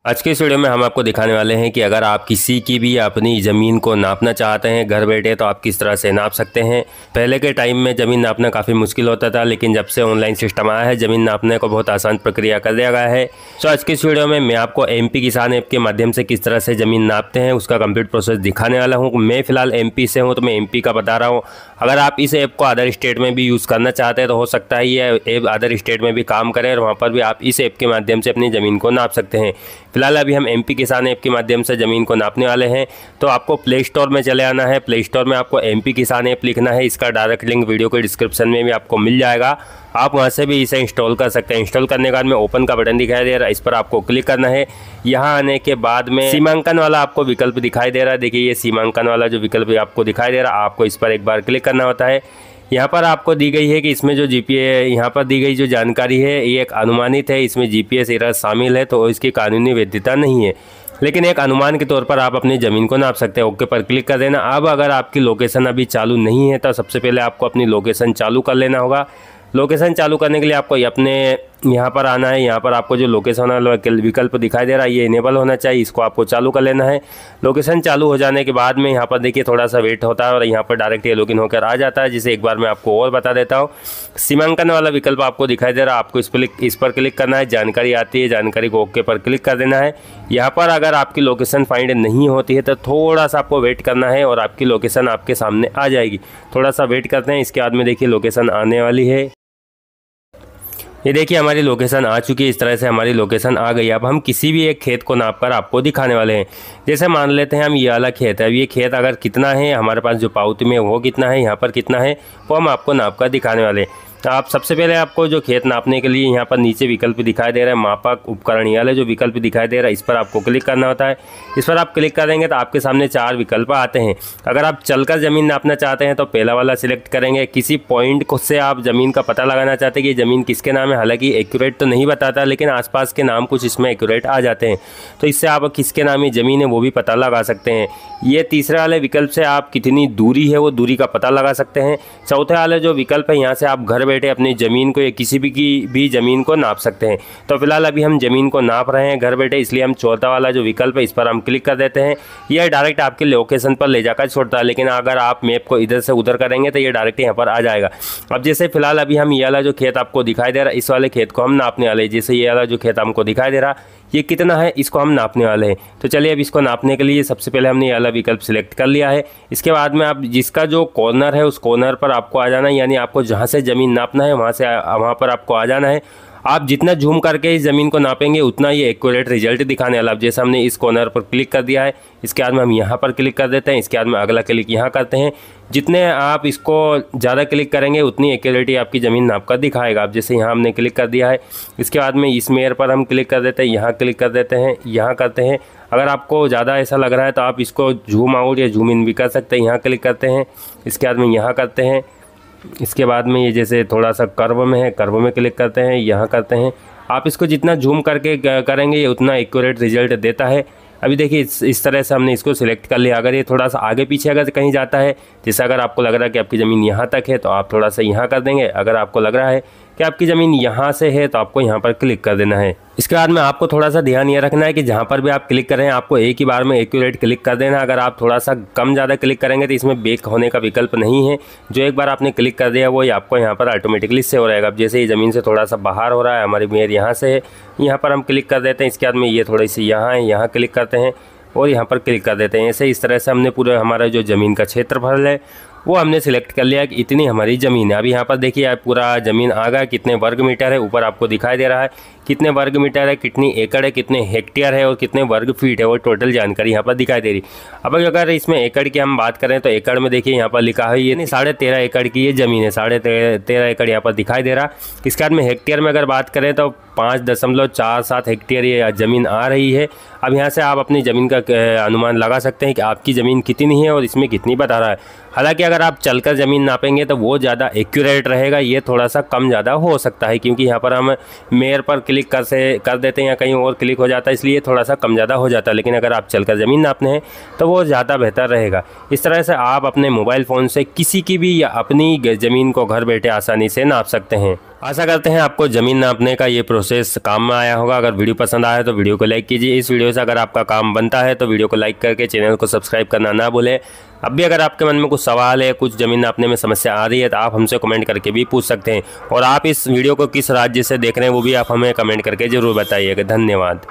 आज के इस वीडियो में हम आपको दिखाने वाले हैं कि अगर आप किसी की भी अपनी ज़मीन को नापना चाहते हैं घर बैठे तो आप किस तरह से नाप सकते हैं। पहले के टाइम में ज़मीन नापना काफ़ी मुश्किल होता था, लेकिन जब से ऑनलाइन सिस्टम आया है ज़मीन नापने को बहुत आसान प्रक्रिया कर दिया गया है। तो आज के इस वीडियो में मैं आपको MP किसान ऐप के माध्यम से किस तरह से ज़मीन नापते हैं उसका कंप्लीट प्रोसेस दिखाने वाला हूँ। मैं फ़िलहाल MP से हूँ तो मैं MP का बता रहा हूँ। अगर आप इस ऐप को अदर स्टेट में भी यूज़ करना चाहते हैं तो हो सकता है ये ऐप अदर स्टेट में भी काम करे और वहाँ पर भी आप इस ऐप के माध्यम से अपनी ज़मीन को नाप सकते हैं। फिलहाल अभी हम MP किसान ऐप के माध्यम से ज़मीन को नापने वाले हैं। तो आपको प्ले स्टोर में चले आना है। प्ले स्टोर में आपको MP किसान ऐप लिखना है। इसका डायरेक्ट लिंक वीडियो के डिस्क्रिप्शन में भी आपको मिल जाएगा। आप वहां से भी इसे इंस्टॉल कर सकते हैं। इंस्टॉल करने के बाद में ओपन का बटन दिखाई दे रहा है, इस पर आपको क्लिक करना है। यहाँ आने के बाद में सीमांकन वाला आपको विकल्प दिखाई दे रहा है। देखिए ये सीमांकन वाला जो विकल्प आपको दिखाई दे रहा है, आपको इस पर एक बार क्लिक करना होता है। यहाँ पर आपको दी गई है कि इसमें जो यहाँ पर दी गई जो जानकारी है ये एक अनुमानित है, इसमें GPS एरर शामिल है तो इसकी कानूनी वैधता नहीं है, लेकिन एक अनुमान के तौर पर आप अपनी ज़मीन को नाप सकते हैं। ओके पर क्लिक कर देना। अब अगर आपकी लोकेशन अभी चालू नहीं है तो सबसे पहले आपको अपनी लोकेशन चालू कर लेना होगा। लोकेशन चालू करने के लिए आपको अपने यहाँ पर आना है। यहाँ पर आपको जो लोकेशन वाला विकल्प दिखाई दे रहा है ये इनेबल होना चाहिए, इसको आपको चालू कर लेना है। लोकेशन चालू हो जाने के बाद में यहाँ पर देखिए थोड़ा सा वेट होता है और यहाँ पर डायरेक्ट ये लॉगिन होकर आ जाता है, जिसे एक बार मैं आपको और बता देता हूँ। सीमांकन वाला विकल्प आपको दिखाई दे रहा है, आपको इस पर क्लिक करना है। जानकारी आती है, जानकारी को ओके पर क्लिक कर देना है। यहाँ पर अगर आपकी लोकेशन फाइंड नहीं होती है तो थोड़ा सा आपको वेट करना है और आपकी लोकेशन आपके सामने आ जाएगी। थोड़ा सा वेट करते हैं, इसके बाद में देखिए लोकेशन आने वाली है। ये देखिए हमारी लोकेशन आ चुकी है। इस तरह से हमारी लोकेशन आ गई। अब हम किसी भी एक खेत को नापकर आपको दिखाने वाले हैं। जैसे मान लेते हैं हम ये वाला खेत है। अब ये खेत अगर कितना है, हमारे पास जो पावती में वो कितना है, यहाँ पर कितना है, वो हम आपको नाप कर दिखाने वाले हैं। आप सबसे पहले आपको जो खेत नापने के लिए यहाँ पर नीचे विकल्प दिखाई दे रहा है मापक उपकरण, ये वाला जो विकल्प दिखाई दे रहा है इस पर आपको क्लिक करना होता है। इस पर आप क्लिक करेंगे तो आपके सामने 4 विकल्प आते हैं। अगर आप चलकर ज़मीन नापना चाहते हैं तो पहला वाला सिलेक्ट करेंगे। किसी पॉइंट को से आप ज़मीन का पता लगाना चाहते हैं कि ज़मीन किसके नाम है, हालांकि एक्यूरेट तो नहीं बताता लेकिन आसपास के नाम कुछ इसमें एक्यूरेट आ जाते हैं, तो इससे आप किसके नाम की ज़मीन है वो भी पता लगा सकते हैं। ये तीसरे वाले विकल्प से आप कितनी दूरी है वो दूरी का पता लगा सकते हैं। चौथे वाले जो विकल्प है यहाँ से आप घर बैठे अपनी ज़मीन को या किसी भी ज़मीन को नाप सकते हैं। तो फिलहाल अभी हम ज़मीन को नाप रहे हैं घर बैठे, इसलिए हम चौथा वाला जो विकल्प है इस पर हम क्लिक कर देते हैं। यह डायरेक्ट आपके लोकेशन पर ले जाकर छोड़ता है, लेकिन अगर आप मैप को इधर से उधर करेंगे तो ये डायरेक्ट यहाँ पर आ जाएगा। अब जैसे फिलहाल अभी हम ये वाला जो खेत आपको दिखाई दे रहा है इस वाले खेत को हम नापने वाले हैं। जैसे ये वाला जो खेत हमको दिखाई दे रहा ये कितना है इसको हम नापने वाले हैं। तो चलिए अब इसको नापने के लिए सबसे पहले हमने ये वाला विकल्प सिलेक्ट कर लिया है। इसके बाद में आप जिसका जो कॉर्नर है उस कॉर्नर पर आपको आ जाना है, यानी आपको जहाँ से ज़मीन नापना है वहाँ पर आपको आ जाना है। आप जितना जूम करके इस ज़मीन को नापेंगे उतना ये एक्यूरेट रिजल्ट दिखाने वाला। अब जैसे हमने इस कॉर्नर पर क्लिक कर दिया है, इसके बाद में हम यहाँ पर क्लिक कर देते हैं। इसके बाद में अगला क्लिक यहाँ करते हैं। जितने आप इसको ज़्यादा क्लिक करेंगे उतनी एक्यूरेटी आपकी ज़मीन नाप कर दिखाएगा। अब जैसे यहाँ हमने क्लिक कर दिया है, इसके बाद में इस मेयर पर हम क्लिक कर देते हैं, यहाँ क्लिक कर देते हैं, यहाँ करते हैं। अगर आपको ज़्यादा ऐसा लग रहा है तो आप इसको जूम आउट या जूम इन भी कर सकते हैं। यहाँ क्लिक करते हैं, इसके बाद में यहाँ करते हैं। इसके बाद में ये जैसे थोड़ा सा कर्व में है, कर्व में क्लिक करते हैं, यहाँ करते हैं। आप इसको जितना जूम करके करेंगे ये उतना एक्यूरेट रिजल्ट देता है। अभी देखिए इस तरह से हमने इसको सिलेक्ट कर लिया। अगर ये थोड़ा सा आगे पीछे अगर कहीं जाता है, जैसे अगर आपको लग रहा है कि आपकी ज़मीन यहाँ तक है तो आप थोड़ा सा यहाँ कर देंगे। अगर आपको लग रहा है कि आपकी ज़मीन यहाँ से है तो आपको यहाँ पर क्लिक कर देना है। इसके बाद में आपको थोड़ा सा ध्यान ये रखना है कि जहाँ पर भी आप क्लिक करें आपको एक ही बार में एक्यूरेट क्लिक कर देना। अगर आप थोड़ा सा कम ज़्यादा क्लिक करेंगे तो इसमें बैक होने का विकल्प नहीं है। जो एक बार आपने क्लिक कर दिया वो आपको यहाँ पर ऑटोमेटिकली सेव हो रहेगा। अब जैसे ये ज़मीन से थोड़ा सा बाहर हो रहा है, हमारी मेयर यहाँ से है, यहाँ पर हम क्लिक कर देते हैं। इसके बाद में ये थोड़ी सी यहाँ है, यहाँ क्लिक करते हैं और यहाँ पर क्लिक कर देते हैं। ऐसे इस तरह से हमने पूरा हमारा जो ज़मीन का क्षेत्रफल है वो हमने सिलेक्ट कर लिया कि इतनी हमारी ज़मीन है। अभी यहाँ पर देखिए आप पूरा ज़मीन आ गया, कितने वर्ग मीटर है ऊपर आपको दिखाई दे रहा है, कितने वर्ग मीटर है, कितनी एकड़ है, कितने हेक्टेयर है और कितने वर्ग फीट है, वो टोटल जानकारी यहाँ पर दिखाई दे रही। अब अगर इसमें एकड़ की हम बात करें तो एकड़ में देखिए यहाँ पर लिखा है ये 13.5 एकड़ की ये ज़मीन है, 13.5 एकड़ यहाँ पर दिखाई दे रहा। इसके बाद में हेक्टेयर में अगर बात करें तो 5.47 हेक्टेयर ये ज़मीन आ रही है। अब यहाँ से आप अपनी ज़मीन का अनुमान लगा सकते हैं कि आपकी ज़मीन कितनी है और इसमें कितनी बता रहा है। हालांकि अगर आप चलकर ज़मीन नापेंगे तो वो ज़्यादा एक्यूरेट रहेगा, ये थोड़ा सा कम ज़्यादा हो सकता है क्योंकि यहाँ पर हम मेयर पर क्लिक कर देते हैं या कहीं और क्लिक हो जाता है, इसलिए थोड़ा सा कम ज़्यादा हो जाता है। लेकिन अगर आप चलकर ज़मीन नापने हैं तो वो ज़्यादा बेहतर रहेगा। इस तरह से आप अपने मोबाइल फ़ोन से किसी की भी या अपनी ज़मीन को घर बैठे आसानी से नाप सकते हैं। आशा करते हैं आपको ज़मीन नापने का ये प्रोसेस काम में आया होगा। अगर वीडियो पसंद आया है तो वीडियो को लाइक कीजिए। इस वीडियो से अगर आपका काम बनता है तो वीडियो को लाइक करके चैनल को सब्सक्राइब करना ना भूलें। अब भी अगर आपके मन में कुछ सवाल है, कुछ ज़मीन नापने में समस्या आ रही है तो आप हमसे कमेंट करके भी पूछ सकते हैं। और आप इस वीडियो को किस राज्य से देख रहे हैं वो भी आप हमें कमेंट करके ज़रूर बताइएगा। धन्यवाद।